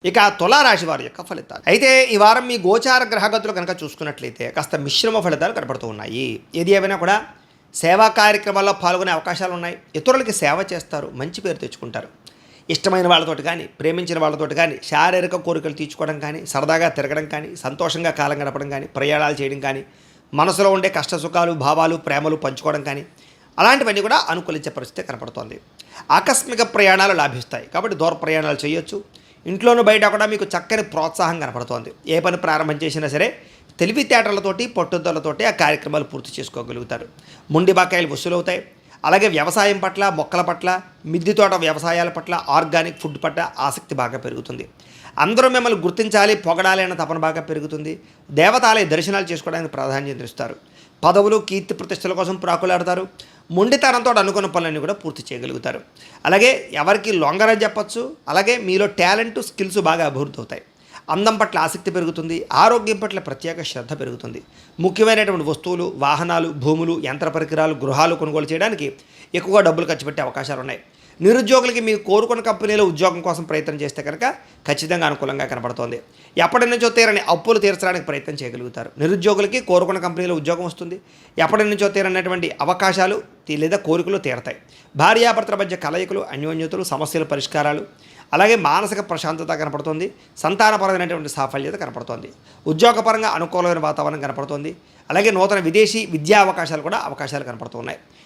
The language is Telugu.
ఇక తులారాశి వారి యొక్క ఫలితాలు అయితే ఈ వారం మీ గోచార గ్రహగతులు కనుక చూసుకున్నట్లయితే కాస్త మిశ్రమ ఫలితాలు కనబడుతూ ఉన్నాయి. ఏది ఏమైనా కూడా సేవా కార్యక్రమాల్లో పాల్గొనే అవకాశాలు ఉన్నాయి. ఇతరులకి సేవ చేస్తారు, మంచి పేరు తెచ్చుకుంటారు. ఇష్టమైన వాళ్ళతోటి కానీ, ప్రేమించిన వాళ్ళతోటి కానీ, శారీరక కోరికలు తీర్చుకోవడం కానీ, సరదాగా తిరగడం కానీ, సంతోషంగా కాలం గడపడం కానీ, ప్రయాణాలు చేయడం కానీ, మనసులో ఉండే కష్ట సుఖాలు, భావాలు, ప్రేమలు పంచుకోవడం కానీ, అలాంటివన్నీ కూడా అనుకూలించే పరిస్థితి కనపడుతోంది. ఆకస్మిక ప్రయాణాలు లాభిస్తాయి కాబట్టి దూర ప్రయాణాలు చేయొచ్చు. ఇంట్లోనూ బయట కూడా మీకు చక్కని ప్రోత్సాహం కనపడుతోంది. ఏ పని ప్రారంభం చేసినా సరే తెలివితేటలతోటి పట్టుదలతోటి ఆ కార్యక్రమాలు పూర్తి చేసుకోగలుగుతారు. మొండి బకాయిలు వసూలవుతాయి. అలాగే వ్యవసాయం పట్ల, మొక్కల పట్ల, మిద్దె తోట వ్యవసాయాల పట్ల, ఆర్గానిక్ ఫుడ్ పట్ల ఆసక్తి బాగా పెరుగుతుంది. అందరూ మిమ్మల్ని గుర్తించాలి, పొగడాలి అన్న తపన బాగా పెరుగుతుంది. దేవతాలయ దర్శనాలు చేసుకోవడానికి ప్రాధాన్యత ఇస్తారు. పదవులు, కీర్తి ప్రతిష్టల కోసం ప్రాకులాడతారు. మొండితనంతో అనుకున్న పనులన్నీ కూడా పూర్తి చేయగలుగుతారు. అలాగే ఎవరికి లొంగరని చెప్పచ్చు. అలాగే మీలో టాలెంట్, స్కిల్స్ బాగా అభివృద్ధి అవుతాయి. అందం పట్ల ఆసక్తి పెరుగుతుంది. ఆరోగ్యం పట్ల ప్రత్యేక శ్రద్ధ పెరుగుతుంది. ముఖ్యమైనటువంటి వస్తువులు, వాహనాలు, భూములు, యంత్ర పరికరాలు, గృహాలు కొనుగోలు చేయడానికి ఎక్కువగా డబ్బులు ఖర్చు పెట్టే అవకాశాలు ఉన్నాయి. నిరుద్యోగులకి మీరు కోరుకున్న కంపెనీలో ఉద్యోగం కోసం ప్రయత్నం చేస్తే కనుక ఖచ్చితంగా అనుకూలంగా కనబడుతోంది. ఎప్పటి నుంచో తీరని అప్పులు తీర్చడానికి ప్రయత్నం చేయగలుగుతారు. నిరుద్యోగులకి కోరుకున్న కంపెనీలో ఉద్యోగం వస్తుంది. ఎప్పటి నుంచో తీరనటువంటి అవకాశాలు లేదా కోరికలు తీరతాయి. భార్యాభర్తల మధ్య కలయికలు, అన్యోన్యతలు, సమస్యల పరిష్కారాలు, అలాగే మానసిక ప్రశాంతత కనపడుతుంది. సంతానపరమైనటువంటి సాఫల్యత కనపడుతోంది. ఉద్యోగపరంగా అనుకూలమైన వాతావరణం కనపడుతోంది. అలాగే నూతన విదేశీ విద్యా అవకాశాలు కూడా కనపడుతున్నాయి.